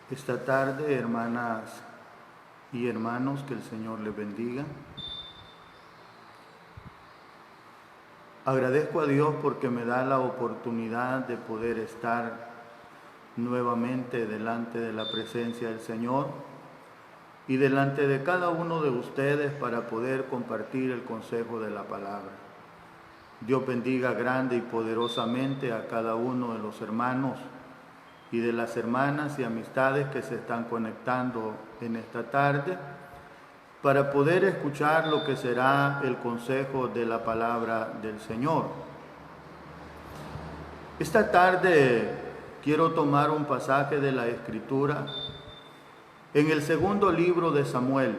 Esta tarde, hermanas y hermanos, que el Señor les bendiga. Agradezco a Dios porque me da la oportunidad de poder estar nuevamente delante de la presencia del Señor y delante de cada uno de ustedes para poder compartir el consejo de la palabra. Dios bendiga grande y poderosamente a cada uno de los hermanos y de las hermanas y amistades que se están conectando en esta tarde para poder escuchar lo que será el consejo de la palabra del Señor. Esta tarde quiero tomar un pasaje de la Escritura en el segundo libro de Samuel.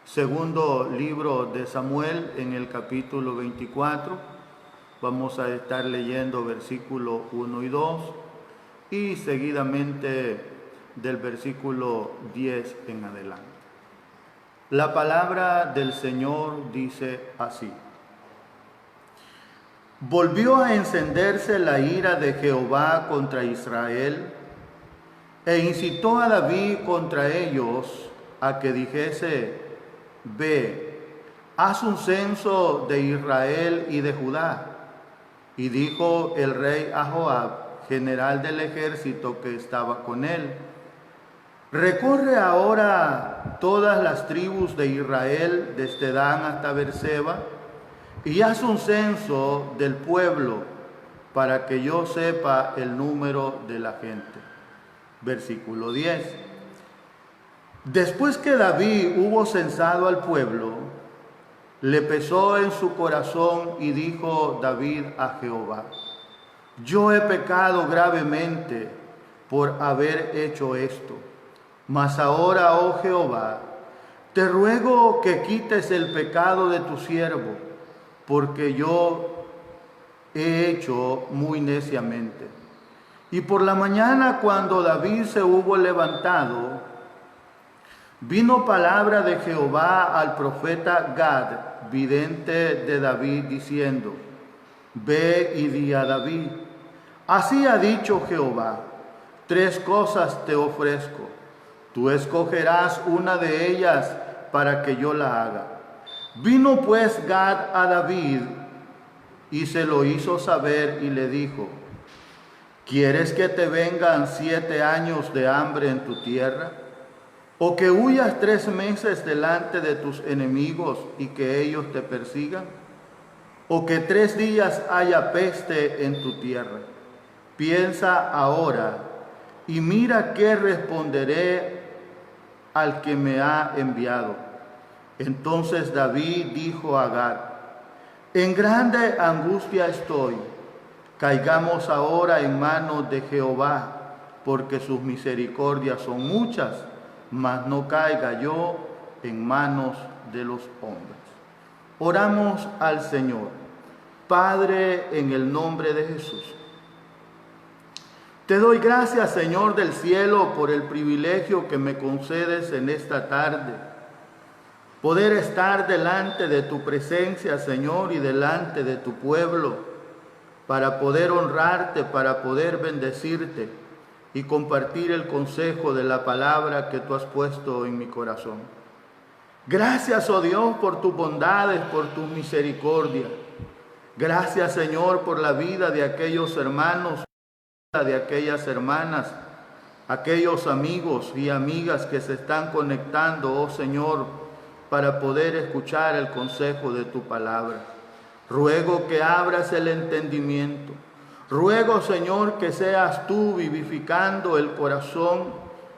Segundo libro de Samuel, en el capítulo 24. Vamos a estar leyendo versículos 1 y 2 y seguidamente del versículo 10 en adelante. La palabra del Señor dice así: Volvió a encenderse la ira de Jehová contra Israel, e incitó a David contra ellos a que dijese: Ve, haz un censo de Israel y de Judá. Y dijo el rey a Joab, general del ejército que estaba con él: Recorre ahora todas las tribus de Israel, desde Dan hasta Beerseba, y haz un censo del pueblo, para que yo sepa el número de la gente. Versículo 10. Después que David hubo censado al pueblo, le pesó en su corazón y dijo David a Jehová: Yo he pecado gravemente por haber hecho esto. Mas ahora, oh Jehová, te ruego que quites el pecado de tu siervo, porque yo he hecho muy neciamente. Y por la mañana, cuando David se hubo levantado, vino palabra de Jehová al profeta Gad, vidente de David, diciendo: Ve y di a David: Así ha dicho Jehová, 3 cosas te ofrezco. Tú escogerás una de ellas para que yo la haga. Vino pues Gad a David y se lo hizo saber y le dijo: ¿Quieres que te vengan 7 años de hambre en tu tierra? ¿O que huyas 3 meses delante de tus enemigos y que ellos te persigan? ¿O que 3 días haya peste en tu tierra? Piensa ahora y mira qué responderé al que me ha enviado. Entonces David dijo a Gad: En grande angustia estoy. Caigamos ahora en manos de Jehová, porque sus misericordias son muchas, mas no caiga yo en manos de los hombres. Oramos al Señor. Padre, en el nombre de Jesús, te doy gracias, Señor del cielo, por el privilegio que me concedes en esta tarde. Poder estar delante de tu presencia, Señor, y delante de tu pueblo, para poder honrarte, para poder bendecirte y compartir el consejo de la palabra que tú has puesto en mi corazón. Gracias, oh Dios, por tus bondades, por tu misericordia. Gracias, Señor, por la vida de aquellos hermanos, de aquellas hermanas, aquellos amigos y amigas que se están conectando, oh Señor, para poder escuchar el consejo de tu palabra. Ruego que abras el entendimiento. Ruego, Señor, que seas tú vivificando el corazón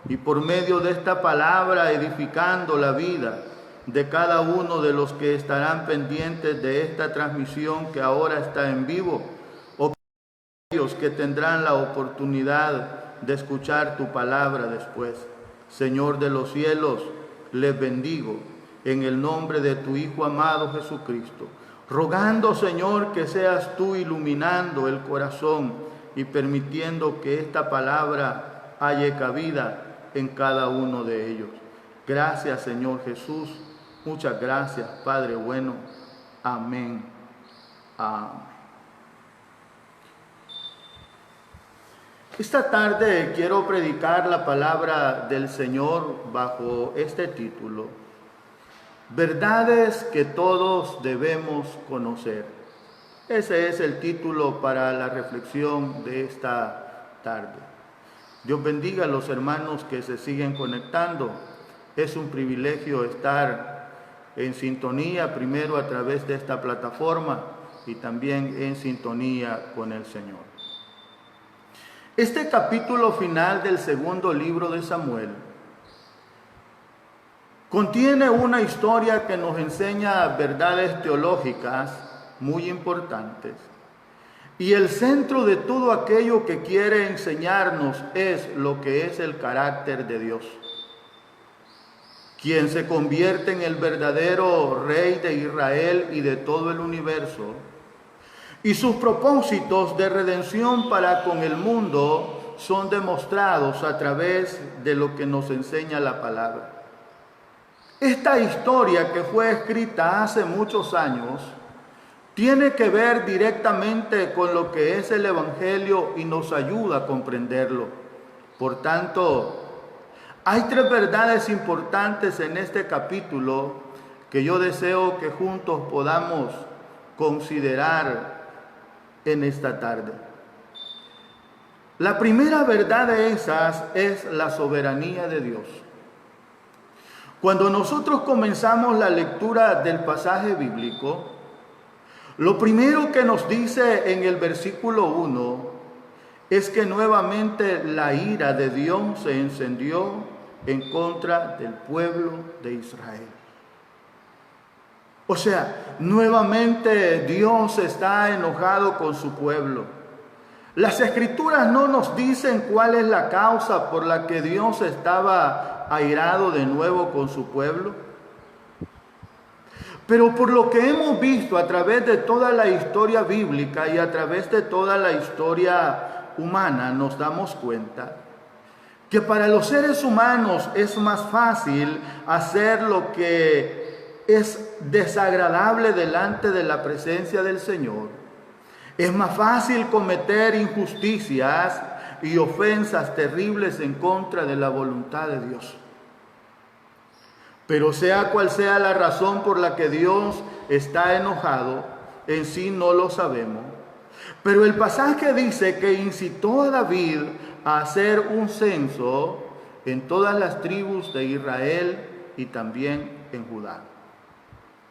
y por medio de esta palabra edificando la vida de cada uno de los que estarán pendientes de esta transmisión que ahora está en vivo, o aquellos que tendrán la oportunidad de escuchar tu palabra después. Señor de los cielos, les bendigo en el nombre de tu Hijo amado Jesucristo, rogando, Señor, que seas tú iluminando el corazón y permitiendo que esta palabra haya cabida en cada uno de ellos. Gracias, Señor Jesús. Muchas gracias, Padre bueno. Amén. Amén. Esta tarde quiero predicar la palabra del Señor bajo este título: Verdades que todos debemos conocer. Ese es el título para la reflexión de esta tarde. Dios bendiga a los hermanos que se siguen conectando. Es un privilegio estar en sintonía, primero a través de esta plataforma y también en sintonía con el Señor. Este capítulo final del segundo libro de Samuel contiene una historia que nos enseña verdades teológicas muy importantes. Y el centro de todo aquello que quiere enseñarnos es lo que es el carácter de Dios, quien se convierte en el verdadero rey de Israel y de todo el universo, y sus propósitos de redención para con el mundo son demostrados a través de lo que nos enseña la palabra. Esta historia, que fue escrita hace muchos años, tiene que ver directamente con lo que es el Evangelio y nos ayuda a comprenderlo. Por tanto, hay tres verdades importantes en este capítulo que yo deseo que juntos podamos considerar en esta tarde. La primera verdad de esas es la soberanía de Dios. Cuando nosotros comenzamos la lectura del pasaje bíblico, lo primero que nos dice en el versículo 1 es que nuevamente la ira de Dios se encendió en contra del pueblo de Israel. O sea, nuevamente Dios está enojado con su pueblo. Las Escrituras no nos dicen cuál es la causa por la que Dios estaba airado de nuevo con su pueblo. Pero por lo que hemos visto a través de toda la historia bíblica y a través de toda la historia humana, nos damos cuenta que para los seres humanos es más fácil hacer lo que es desagradable delante de la presencia del Señor. Es más fácil cometer injusticias y ofensas terribles en contra de la voluntad de Dios. Pero sea cual sea la razón por la que Dios está enojado, en sí no lo sabemos. Pero el pasaje dice que incitó a David a hacer un censo en todas las tribus de Israel y también en Judá.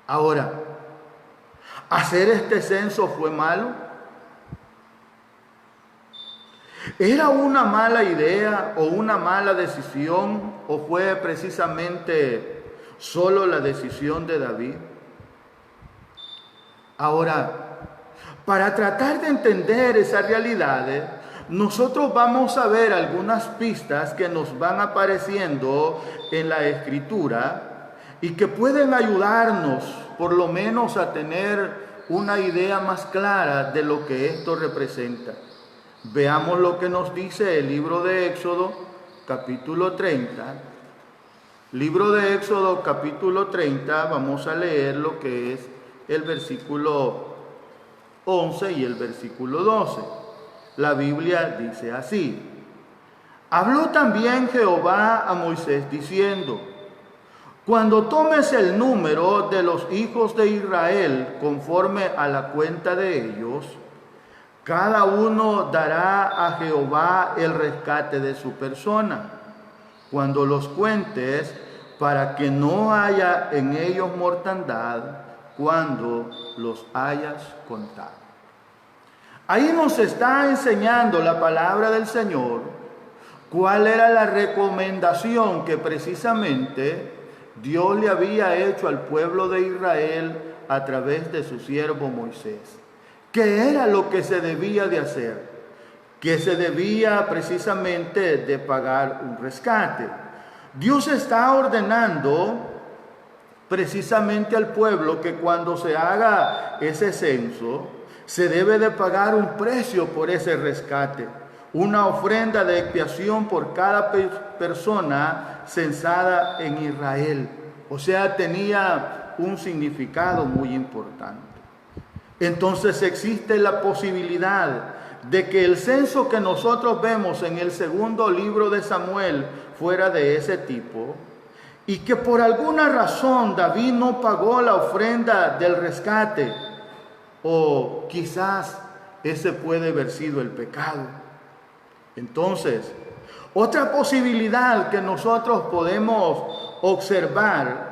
Ahora, ¿hacer este censo fue malo? ¿Era una mala idea o una mala decisión, o fue precisamente solo la decisión de David? Ahora, para tratar de entender esas realidades, nosotros vamos a ver algunas pistas que nos van apareciendo en la Escritura y que pueden ayudarnos por lo menos a tener una idea más clara de lo que esto representa. Veamos lo que nos dice el libro de Éxodo, capítulo 30. Libro de Éxodo, capítulo 30, vamos a leer lo que es el versículo 11 y el versículo 12. La Biblia dice así: Habló también Jehová a Moisés diciendo: Cuando tomes el número de los hijos de Israel conforme a la cuenta de ellos, cada uno dará a Jehová el rescate de su persona, cuando los cuentes, para que no haya en ellos mortandad cuando los hayas contado. Ahí nos está enseñando la palabra del Señor cuál era la recomendación que precisamente Dios le había hecho al pueblo de Israel a través de su siervo Moisés. ¿Qué era lo que se debía de hacer? Que se debía precisamente de pagar un rescate. Dios está ordenando precisamente al pueblo que cuando se haga ese censo, se debe de pagar un precio por ese rescate, una ofrenda de expiación por cada persona censada en Israel. O sea, tenía un significado muy importante. Entonces existe la posibilidad de que el censo que nosotros vemos en el segundo libro de Samuel fuera de ese tipo, y que por alguna razón David no pagó la ofrenda del rescate, o quizás ese puede haber sido el pecado. Entonces, otra posibilidad que nosotros podemos observar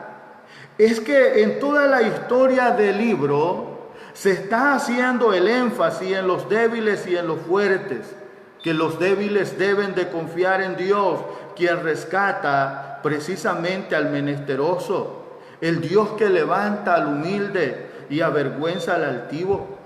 es que en toda la historia del libro se está haciendo el énfasis en los débiles y en los fuertes, que los débiles deben de confiar en Dios, quien rescata precisamente al menesteroso, el Dios que levanta al humilde y avergüenza al altivo.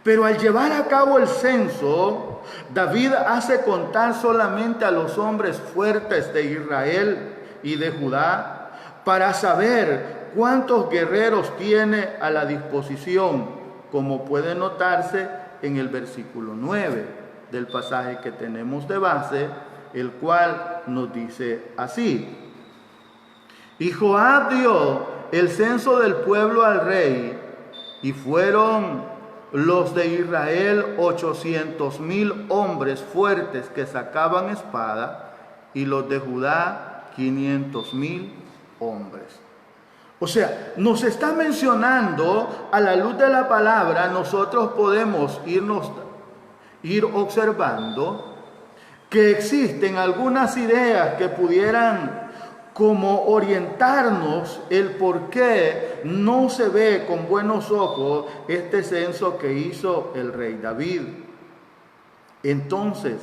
Pero al llevar a cabo el censo, David hace contar solamente a los hombres fuertes de Israel y de Judá para saber cuántos guerreros tiene a la disposición, como puede notarse en el versículo 9 del pasaje que tenemos de base, el cual nos dice así: y Joab dio el censo del pueblo al rey, y fueron los de Israel 800,000 hombres fuertes que sacaban espada, y los de Judá 500,000 hombres. O sea, nos está mencionando, a la luz de la palabra, nosotros podemos ir observando que existen algunas ideas que pudieran como orientarnos el por qué no se ve con buenos ojos este censo que hizo el rey David. Entonces,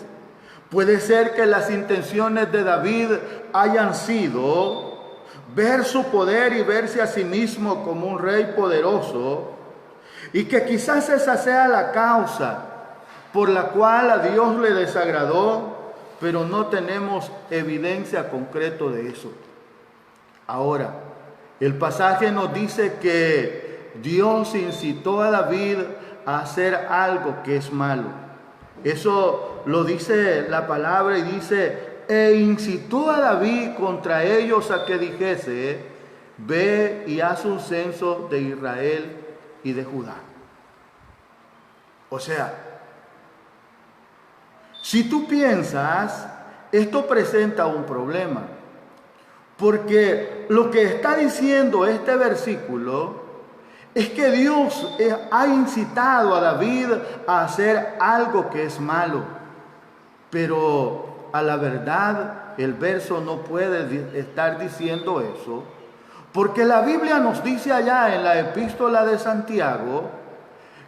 puede ser que las intenciones de David hayan sido ver su poder y verse a sí mismo como un rey poderoso, y que quizás esa sea la causa por la cual a Dios le desagradó, pero no tenemos evidencia concreta de eso. Ahora, el pasaje nos dice que Dios incitó a David a hacer algo que es malo. Eso lo dice la palabra, y dice: e incitó a David contra ellos a que dijese: ve y haz un censo de Israel y de Judá. O sea, si tú piensas, esto presenta un problema, porque lo que está diciendo este versículo es que Dios ha incitado a David a hacer algo que es malo, pero a la verdad el verso no puede estar diciendo eso, porque la Biblia nos dice allá en la epístola de Santiago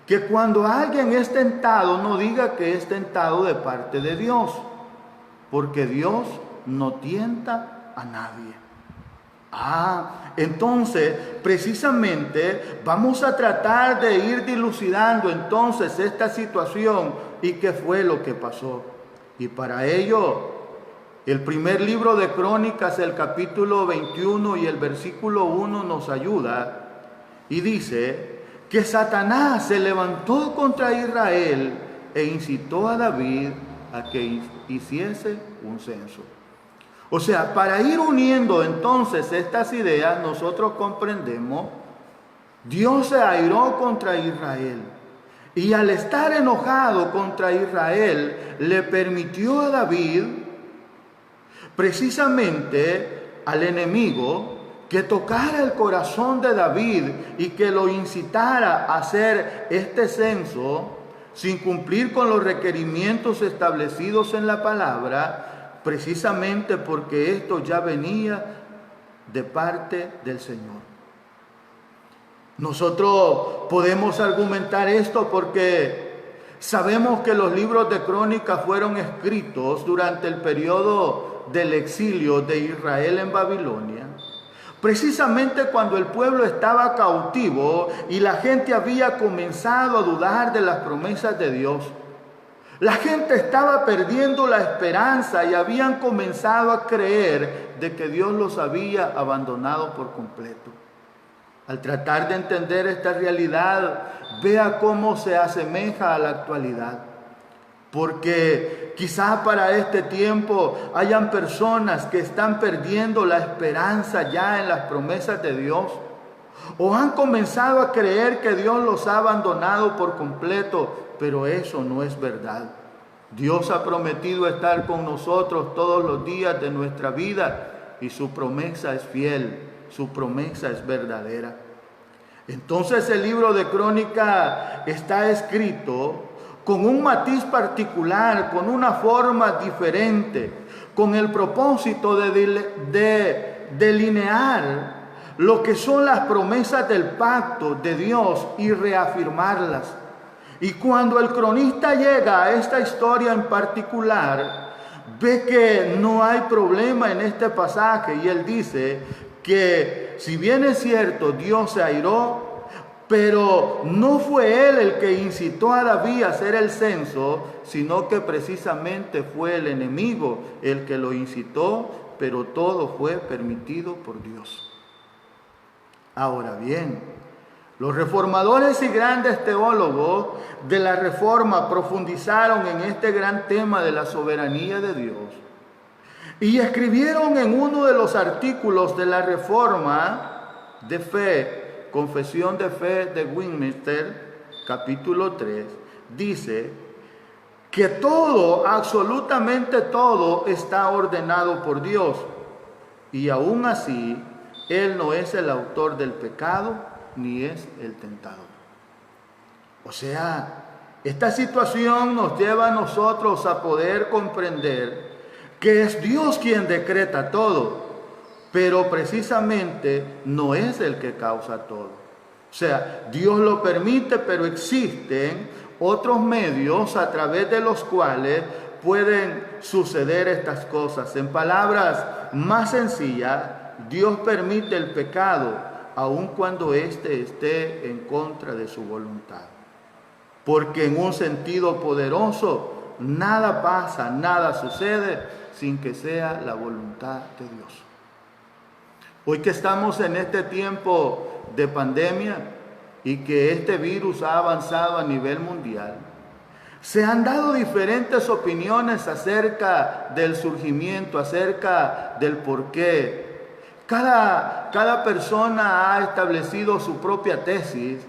que cuando alguien es tentado, no diga que es tentado de parte de Dios, porque Dios no tienta a nadie. Entonces, precisamente vamos a tratar de ir dilucidando entonces esta situación y qué fue lo que pasó. Y para ello, el primer libro de Crónicas, el capítulo 21 y el versículo 1 nos ayuda, y dice que Satanás se levantó contra Israel e incitó a David a que hiciese un censo. O sea, para ir uniendo entonces estas ideas, nosotros comprendemos, Dios se airó contra Israel, y al estar enojado contra Israel, le permitió a David, precisamente al enemigo, que tocara el corazón de David y que lo incitara a hacer este censo sin cumplir con los requerimientos establecidos en la palabra, precisamente porque esto ya venía de parte del Señor. Nosotros podemos argumentar esto porque sabemos que los libros de Crónicas fueron escritos durante el periodo del exilio de Israel en Babilonia, precisamente cuando el pueblo estaba cautivo y la gente había comenzado a dudar de las promesas de Dios. La gente estaba perdiendo la esperanza y habían comenzado a creer de que Dios los había abandonado por completo. Al tratar de entender esta realidad, vea cómo se asemeja a la actualidad. Porque quizá para este tiempo hayan personas que están perdiendo la esperanza ya en las promesas de Dios, o han comenzado a creer que Dios los ha abandonado por completo pero eso no es verdad. Dios ha prometido estar con nosotros todos los días de nuestra vida y su promesa es fiel, su promesa es verdadera. Entonces el libro de Crónica está escrito con un matiz particular, con una forma diferente, con el propósito de delinear lo que son las promesas del pacto de Dios y reafirmarlas. Y cuando el cronista llega a esta historia en particular, ve que no hay problema en este pasaje y él dice que si bien es cierto Dios se airó, pero no fue él el que incitó a David a hacer el censo, sino que precisamente fue el enemigo el que lo incitó, pero todo fue permitido por Dios. Ahora bien, los reformadores y grandes teólogos de la Reforma profundizaron en este gran tema de la soberanía de Dios y escribieron en uno de los artículos de la Reforma de Fe, Confesión de Fe de Westminster, capítulo 3, dice que todo, absolutamente todo, está ordenado por Dios y aún así Él no es el autor del pecado ni es el tentador. O sea, esta situación nos lleva a nosotros a poder comprender que es Dios quien decreta todo, pero precisamente no es el que causa todo. O sea, Dios lo permite, pero existen otros medios a través de los cuales pueden suceder estas cosas. En palabras más sencillas, Dios permite el pecado, aun cuando éste esté en contra de su voluntad. Porque en un sentido poderoso, nada pasa, nada sucede sin que sea la voluntad de Dios. Hoy que estamos en este tiempo de pandemia y que este virus ha avanzado a nivel mundial, se han dado diferentes opiniones acerca del surgimiento, acerca del porqué. Cada persona ha establecido su propia tesis,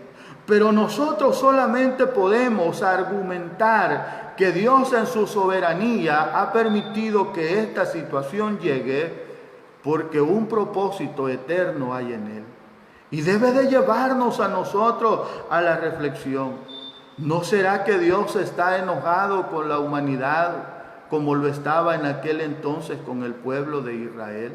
pero nosotros solamente podemos argumentar que Dios en su soberanía ha permitido que esta situación llegue porque un propósito eterno hay en él. Y debe de llevarnos a nosotros a la reflexión. ¿No será que Dios está enojado con la humanidad como lo estaba en aquel entonces con el pueblo de Israel?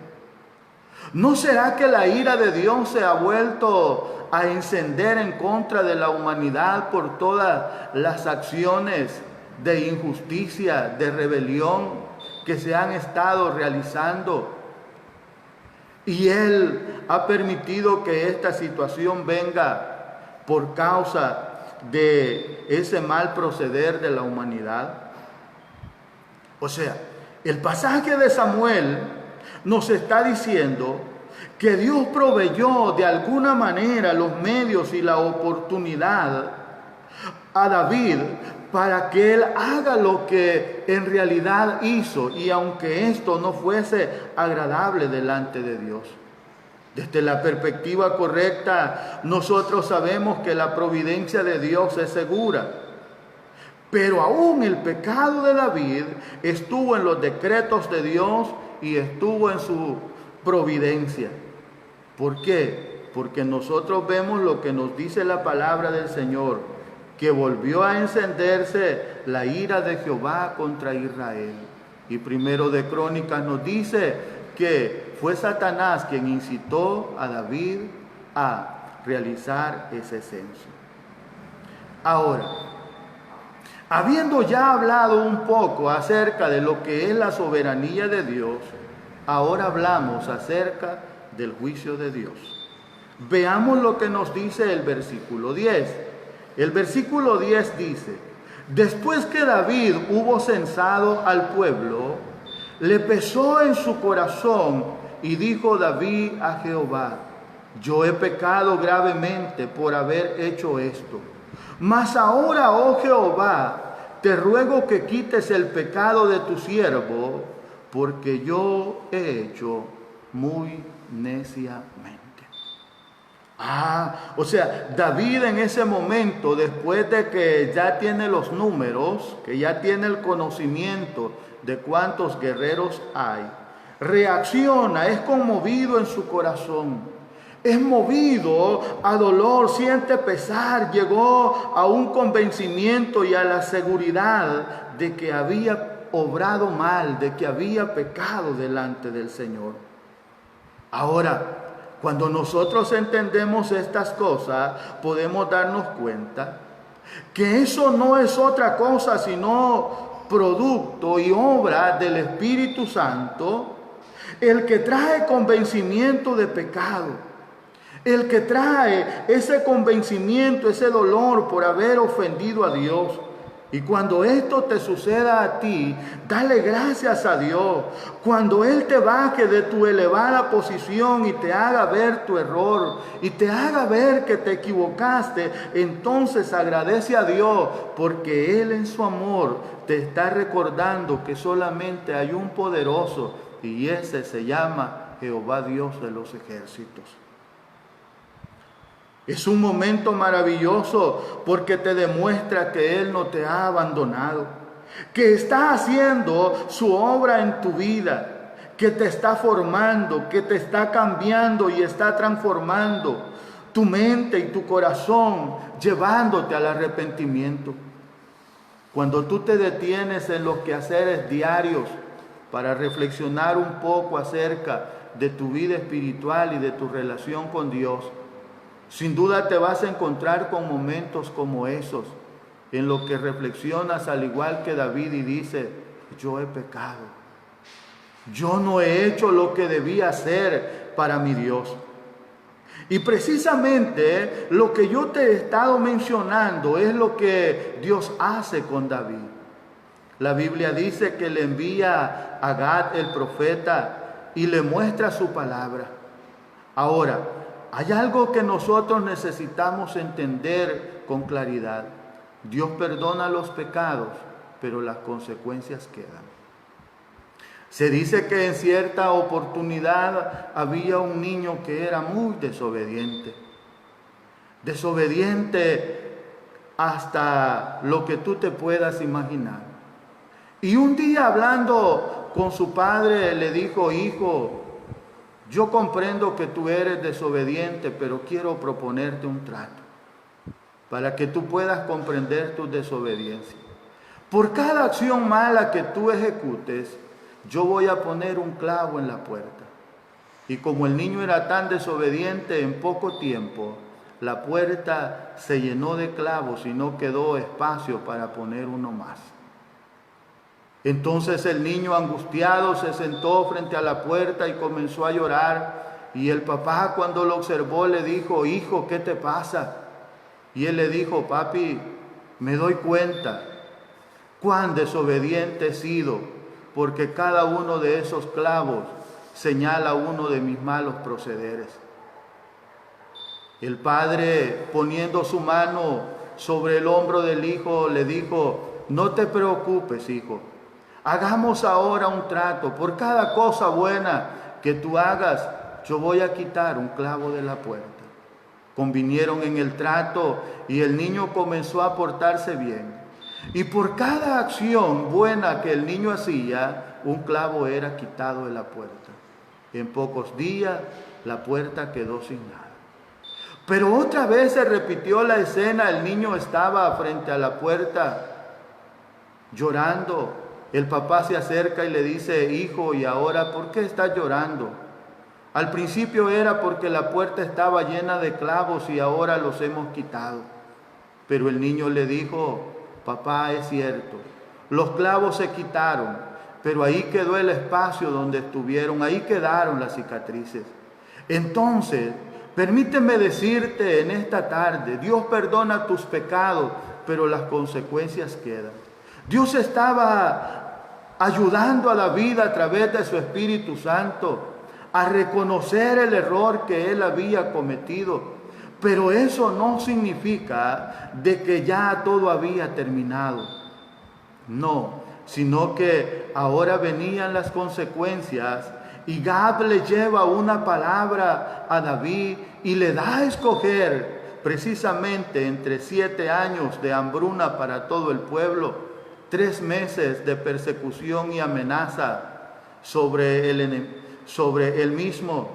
¿No será que la ira de Dios se ha vuelto a encender en contra de la humanidad por todas las acciones de injusticia, de rebelión que se han estado realizando? Y Él ha permitido que esta situación venga por causa de ese mal proceder de la humanidad. O sea, el pasaje de Samuel nos está diciendo que Dios proveyó de alguna manera los medios y la oportunidad a David para que él haga lo que en realidad hizo, y aunque esto no fuese agradable delante de Dios. Desde la perspectiva correcta, nosotros sabemos que la providencia de Dios es segura. Pero aún el pecado de David estuvo en los decretos de Dios y estuvo en su providencia. ¿Por qué? Porque nosotros vemos lo que nos dice la palabra del Señor, que volvió a encenderse la ira de Jehová contra Israel. Y primero de Crónicas nos dice que fue Satanás quien incitó a David a realizar ese censo. Ahora, habiendo ya hablado un poco acerca de lo que es la soberanía de Dios, ahora hablamos acerca del juicio de Dios. Veamos lo que nos dice el versículo 10. El versículo 10 dice: después que David hubo censado al pueblo, le pesó en su corazón y dijo David a Jehová: yo he pecado gravemente por haber hecho esto. Mas ahora, oh Jehová, te ruego que quites el pecado de tu siervo, porque yo he hecho muy neciamente. O sea, David en ese momento, después de que ya tiene los números, que ya tiene el conocimiento de cuántos guerreros hay, reacciona, es conmovido en su corazón, es movido a dolor, siente pesar, llegó a un convencimiento y a la seguridad de que había obrado mal, de que había pecado delante del Señor. Ahora, cuando nosotros entendemos estas cosas, podemos darnos cuenta que eso no es otra cosa sino producto y obra del Espíritu Santo, el que trae convencimiento de pecado, el que trae ese convencimiento, ese dolor por haber ofendido a Dios. Y cuando esto te suceda a ti, dale gracias a Dios. Cuando Él te baje de tu elevada posición y te haga ver tu error y te haga ver que te equivocaste, entonces agradece a Dios, porque Él en su amor te está recordando que solamente hay un poderoso, y ese se llama Jehová Dios de los ejércitos. Es un momento maravilloso porque te demuestra que Él no te ha abandonado, que está haciendo su obra en tu vida, que te está formando, que te está cambiando y está transformando tu mente y tu corazón, llevándote al arrepentimiento. Cuando tú te detienes en los quehaceres diarios para reflexionar un poco acerca de tu vida espiritual y de tu relación con Dios, sin duda te vas a encontrar con momentos como esos, en los que reflexionas al igual que David y dice: yo he pecado, yo no he hecho lo que debía hacer para mi Dios. Y precisamente lo que yo te he estado mencionando es lo que Dios hace con David. La Biblia dice que le envía a Gad el profeta y le muestra su palabra. Ahora, hay algo que nosotros necesitamos entender con claridad. Dios perdona los pecados, pero las consecuencias quedan. Se dice que en cierta oportunidad había un niño que era muy desobediente. Desobediente hasta lo que tú te puedas imaginar. Y un día, hablando con su padre, le dijo: hijo, yo comprendo que tú eres desobediente, pero quiero proponerte un trato para que tú puedas comprender tu desobediencia. Por cada acción mala que tú ejecutes, yo voy a poner un clavo en la puerta. Y como el niño era tan desobediente, en poco tiempo la puerta se llenó de clavos y no quedó espacio para poner uno más. Entonces el niño, angustiado, se sentó frente a la puerta y comenzó a llorar. Y el papá, cuando lo observó, le dijo: hijo, ¿qué te pasa? Y él le dijo: papi, me doy cuenta cuán desobediente he sido, porque cada uno de esos clavos señala uno de mis malos procederes. El padre, poniendo su mano sobre el hombro del hijo, le dijo: no te preocupes, hijo. Hagamos ahora un trato. Por cada cosa buena que tú hagas, yo voy a quitar un clavo de la puerta. Convinieron en el trato y el niño comenzó a portarse bien. Y por cada acción buena que el niño hacía, un clavo era quitado de la puerta. En pocos días, la puerta quedó sin nada. Pero otra vez se repitió la escena. El niño estaba frente a la puerta llorando. El papá se acerca y le dice: hijo, ¿y ahora por qué estás llorando? Al principio era porque la puerta estaba llena de clavos y ahora los hemos quitado. Pero el niño le dijo: papá, es cierto, los clavos se quitaron, pero ahí quedó el espacio donde estuvieron, ahí quedaron las cicatrices. Entonces, permíteme decirte en esta tarde: Dios perdona tus pecados, pero las consecuencias quedan. Dios estaba ayudando a David a través de su Espíritu Santo a reconocer el error que él había cometido. Pero eso no significa de que ya todo había terminado. No, sino que ahora venían las consecuencias Y Gad le lleva una palabra a David y le da a escoger precisamente entre 7 años de hambruna para todo el pueblo, 3 meses de persecución y amenaza sobre él mismo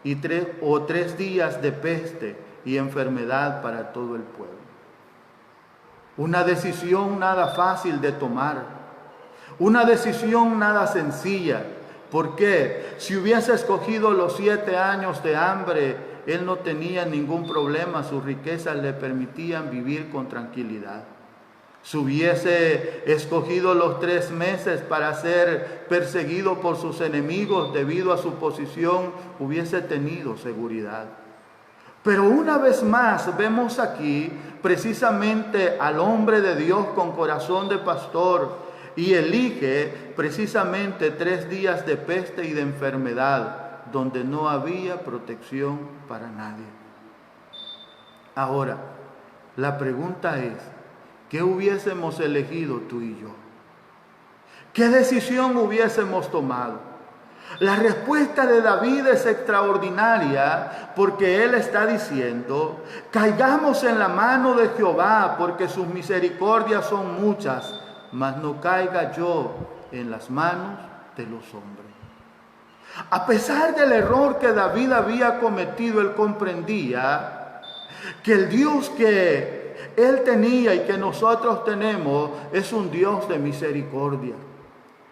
y 3 días de peste y enfermedad para todo el pueblo. Una decisión nada fácil de tomar, una decisión nada sencilla, porque si hubiese escogido los 7 años de hambre, él no tenía ningún problema, sus riquezas le permitían vivir con tranquilidad. Si hubiese escogido los 3 meses para ser perseguido por sus enemigos debido a su posición, hubiese tenido seguridad. Pero una vez más vemos aquí precisamente al hombre de Dios con corazón de pastor y elige precisamente 3 días de peste y de enfermedad donde no había protección para nadie. Ahora, la pregunta es, ¿qué hubiésemos elegido tú y yo? ¿Qué decisión hubiésemos tomado? La respuesta de David es extraordinaria porque él está diciendo, caigamos en la mano de Jehová porque sus misericordias son muchas, mas no caiga yo en las manos de los hombres. A pesar del error que David había cometido, él comprendía que el Dios que él tenía y que nosotros tenemos es un Dios de misericordia.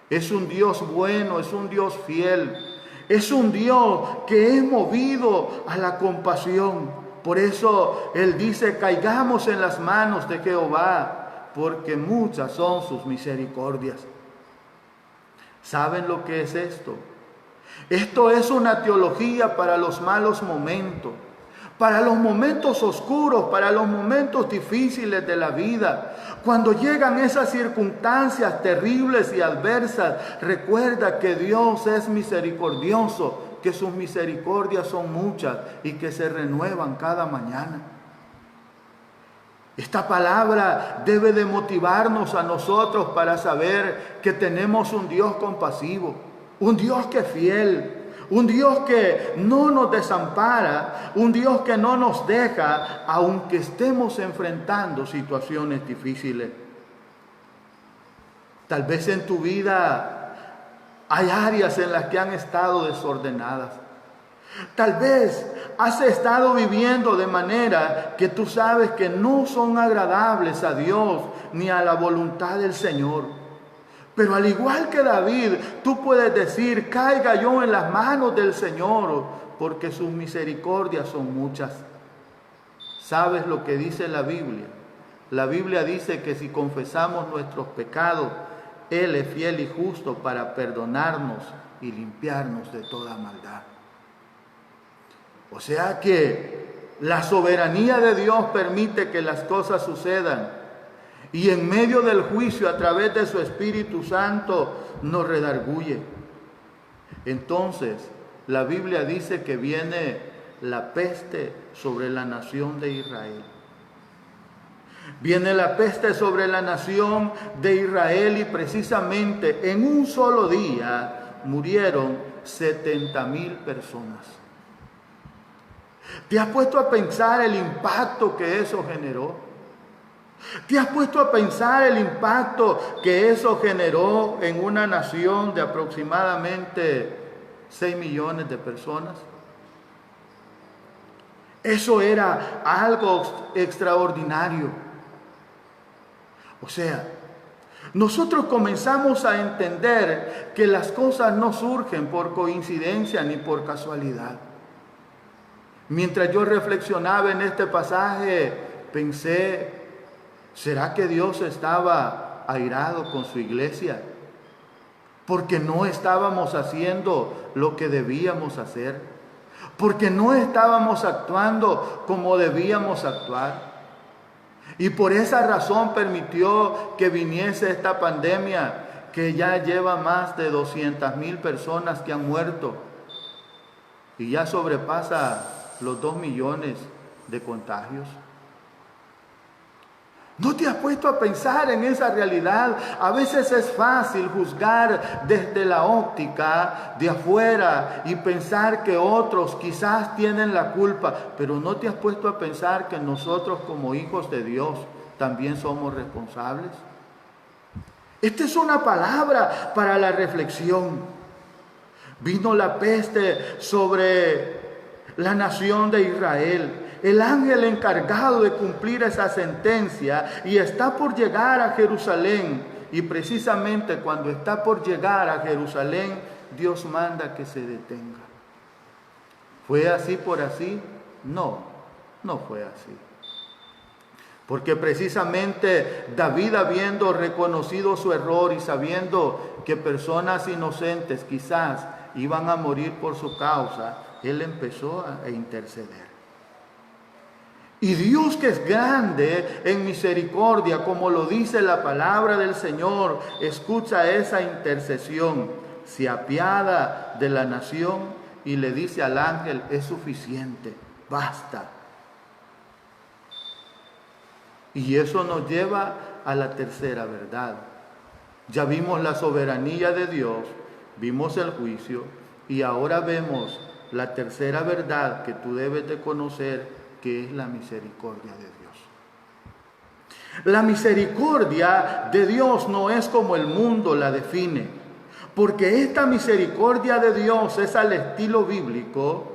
Es un Dios bueno, es un Dios fiel, es un Dios que es movido a la compasión. Por eso Él dice, caigamos en las manos de Jehová, porque muchas son sus misericordias. ¿Saben lo que es esto? Esto es una teología para los malos momentos, para los momentos oscuros, para los momentos difíciles de la vida. Cuando llegan esas circunstancias terribles y adversas, recuerda que Dios es misericordioso, que sus misericordias son muchas y que se renuevan cada mañana. Esta palabra debe de motivarnos a nosotros para saber que tenemos un Dios compasivo, un Dios que es fiel, un Dios que no nos desampara, un Dios que no nos deja, aunque estemos enfrentando situaciones difíciles. Tal vez en tu vida hay áreas en las que han estado desordenadas. Tal vez has estado viviendo de manera que tú sabes que no son agradables a Dios ni a la voluntad del Señor. Pero al igual que David, tú puedes decir, caiga yo en las manos del Señor, porque sus misericordias son muchas. ¿Sabes lo que dice la Biblia? La Biblia dice que si confesamos nuestros pecados, Él es fiel y justo para perdonarnos y limpiarnos de toda maldad. O sea que la soberanía de Dios permite que las cosas sucedan. Y en medio del juicio, a través de su Espíritu Santo, nos redarguye. Entonces, la Biblia dice que viene la peste sobre la nación de Israel. Viene la peste sobre la nación de Israel y precisamente en un solo día murieron 70,000 personas. ¿Te has puesto a pensar el impacto que eso generó? ¿Te has puesto a pensar el impacto que eso generó en una nación de aproximadamente 6 millones de personas? Eso era algo extraordinario. O sea, nosotros comenzamos a entender que las cosas no surgen por coincidencia ni por casualidad. Mientras yo reflexionaba en este pasaje, pensé, ¿será que Dios estaba airado con su iglesia? Porque no estábamos haciendo lo que debíamos hacer. Porque no estábamos actuando como debíamos actuar. Y por esa razón permitió que viniese esta pandemia que ya lleva más de 200,000 personas que han muerto. Y ya sobrepasa los 2 millones de contagios. ¿No te has puesto a pensar en esa realidad? A veces es fácil juzgar desde la óptica de afuera y pensar que otros quizás tienen la culpa, pero ¿no te has puesto a pensar que nosotros como hijos de Dios también somos responsables? Esta es una palabra para la reflexión. Vino la peste sobre la nación de Israel. El ángel encargado de cumplir esa sentencia y está por llegar a Jerusalén. Y precisamente cuando está por llegar a Jerusalén, Dios manda que se detenga. ¿Fue así por así? No, no fue así. Porque precisamente David, habiendo reconocido su error y sabiendo que personas inocentes quizás iban a morir por su causa, él empezó a interceder. Y Dios, que es grande en misericordia, como lo dice la palabra del Señor, escucha esa intercesión, se apiada de la nación y le dice al ángel: es suficiente, basta. Y eso nos lleva a la tercera verdad. Ya vimos la soberanía de Dios, vimos el juicio y ahora vemos la tercera verdad que tú debes de conocer, que es la misericordia de Dios. La misericordia de Dios no es como el mundo la define, porque esta misericordia de Dios es al estilo bíblico,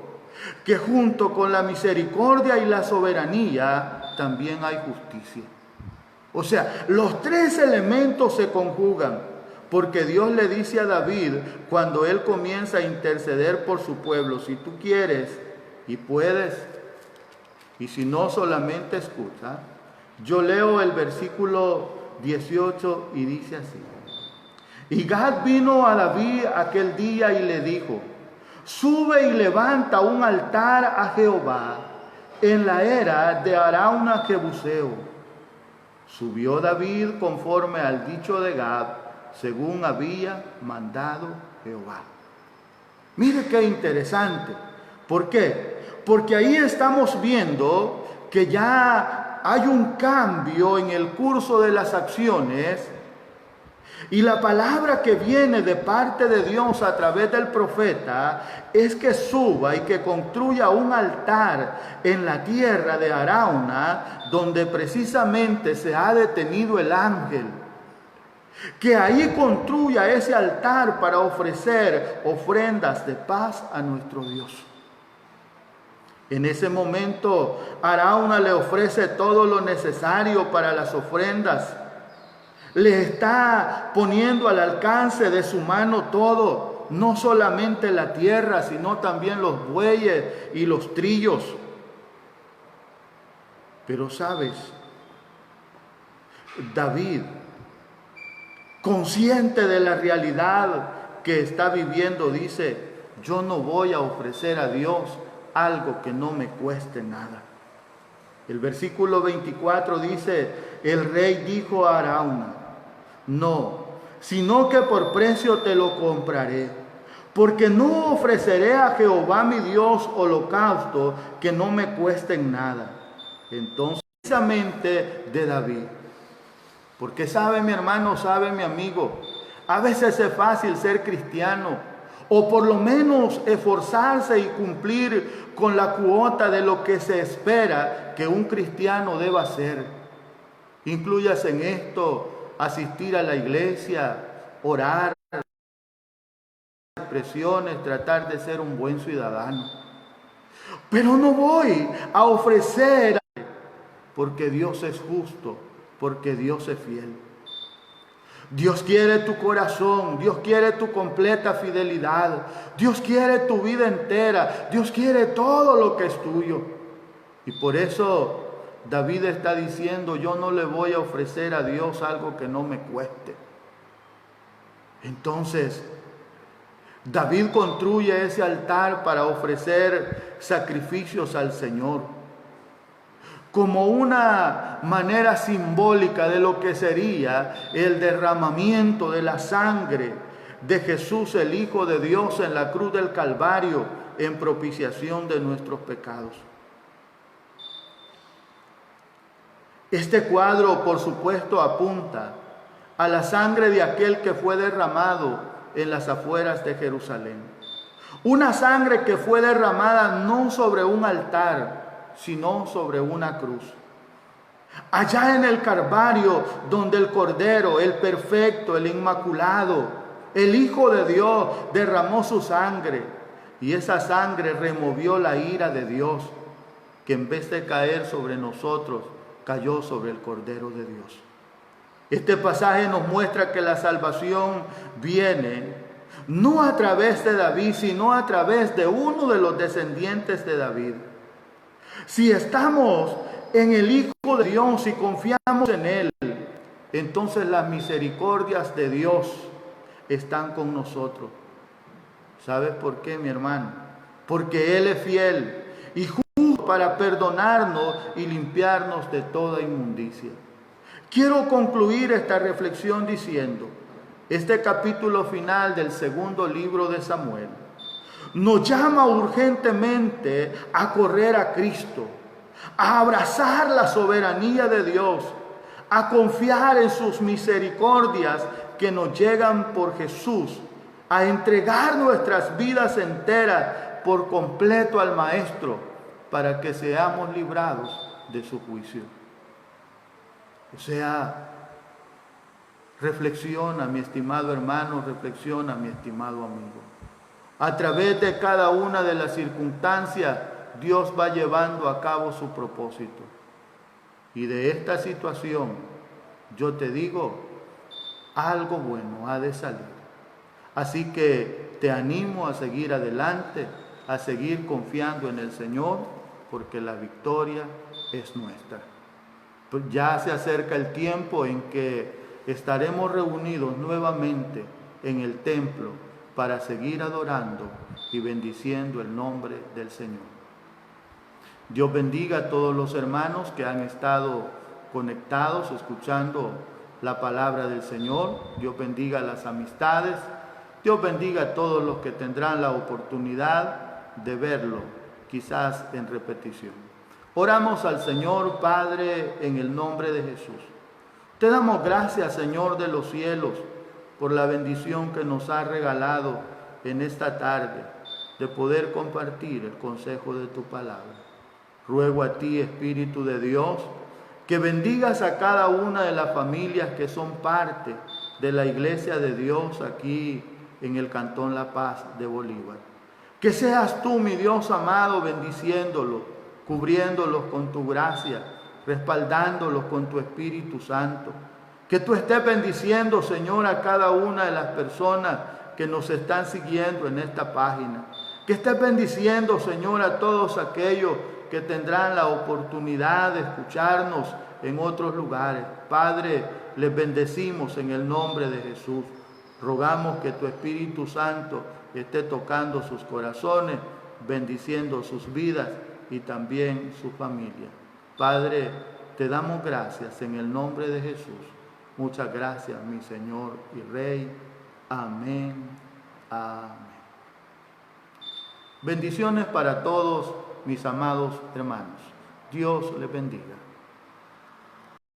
que junto con la misericordia y la soberanía también hay justicia. O sea, los tres elementos se conjugan, porque Dios le dice a David cuando él comienza a interceder por su pueblo: si tú quieres y puedes, y si no, solamente escucha. Yo leo el versículo 18 y dice así: y Gad vino a David aquel día y le dijo: sube y levanta un altar a Jehová en la era de Arauna Jebuseo. Subió David conforme al dicho de Gad, según había mandado Jehová. Mire qué interesante. ¿Por qué? Porque ahí estamos viendo que ya hay un cambio en el curso de las acciones, y la palabra que viene de parte de Dios a través del profeta es que suba y que construya un altar en la tierra de Arauna, donde precisamente se ha detenido el ángel. Que ahí construya ese altar para ofrecer ofrendas de paz a nuestro Dios. En ese momento, Arauna le ofrece todo lo necesario para las ofrendas. Le está poniendo al alcance de su mano todo, no solamente la tierra, sino también los bueyes y los trillos. Pero sabes, David, consciente de la realidad que está viviendo, dice: yo no voy a ofrecer a Dios algo que no me cueste nada. El versículo 24 dice: el rey dijo a Arauna: no, sino que por precio te lo compraré, porque no ofreceré a Jehová mi Dios holocausto que no me cuesten nada. Entonces, precisamente de David, porque sabe mi hermano, sabe mi amigo, a veces es fácil ser cristiano, o por lo menos esforzarse y cumplir con la cuota de lo que se espera que un cristiano deba hacer. Incluyas en esto asistir a la iglesia, orar, expresiones, tratar de ser un buen ciudadano. Pero no voy a ofrecer, porque Dios es justo, porque Dios es fiel. Dios quiere tu corazón, Dios quiere tu completa fidelidad, Dios quiere tu vida entera, Dios quiere todo lo que es tuyo. Y por eso David está diciendo: yo no le voy a ofrecer a Dios algo que no me cueste. Entonces, David construye ese altar para ofrecer sacrificios al Señor, como una manera simbólica de lo que sería el derramamiento de la sangre de Jesús, el Hijo de Dios, en la cruz del Calvario, en propiciación de nuestros pecados. Este cuadro, por supuesto, apunta a la sangre de aquel que fue derramado en las afueras de Jerusalén. Una sangre que fue derramada no sobre un altar, sino sobre una cruz. Allá en el Calvario, donde el Cordero, el perfecto, el inmaculado, el Hijo de Dios, derramó su sangre. Y esa sangre removió la ira de Dios, que en vez de caer sobre nosotros, cayó sobre el Cordero de Dios. Este pasaje nos muestra que la salvación viene no a través de David, sino a través de uno de los descendientes de David. Si estamos en el Hijo de Dios y confiamos en Él, entonces las misericordias de Dios están con nosotros. ¿Sabes por qué, mi hermano? Porque Él es fiel y justo para perdonarnos y limpiarnos de toda inmundicia. Quiero concluir esta reflexión diciendo, este capítulo final del segundo libro de Samuel nos llama urgentemente a correr a Cristo, a abrazar la soberanía de Dios, a confiar en sus misericordias que nos llegan por Jesús, a entregar nuestras vidas enteras por completo al Maestro para que seamos librados de su juicio. O sea, reflexiona, mi estimado hermano, reflexiona, mi estimado amigo. A través de cada una de las circunstancias, Dios va llevando a cabo su propósito. Y de esta situación, yo te digo, algo bueno ha de salir. Así que te animo a seguir adelante, a seguir confiando en el Señor, porque la victoria es nuestra. Pues ya se acerca el tiempo en que estaremos reunidos nuevamente en el templo para seguir adorando y bendiciendo el nombre del Señor. Dios bendiga a todos los hermanos que han estado conectados, escuchando la palabra del Señor. Dios bendiga las amistades. Dios bendiga a todos los que tendrán la oportunidad de verlo, quizás en repetición. Oramos al Señor, Padre, en el nombre de Jesús. Te damos gracias, Señor de los cielos, por la bendición que nos has regalado en esta tarde de poder compartir el consejo de tu palabra. Ruego a ti, Espíritu de Dios, que bendigas a cada una de las familias que son parte de la Iglesia de Dios aquí en el Cantón La Paz de Bolívar. Que seas tú, mi Dios amado, bendiciéndolos, cubriéndolos con tu gracia, respaldándolos con tu Espíritu Santo. Que tú estés bendiciendo, Señor, a cada una de las personas que nos están siguiendo en esta página. Que estés bendiciendo, Señor, a todos aquellos que tendrán la oportunidad de escucharnos en otros lugares. Padre, les bendecimos en el nombre de Jesús. Rogamos que tu Espíritu Santo esté tocando sus corazones, bendiciendo sus vidas y también su familia. Padre, te damos gracias en el nombre de Jesús. Muchas gracias, mi Señor y Rey. Amén. Amén. Bendiciones para todos mis amados hermanos. Dios les bendiga.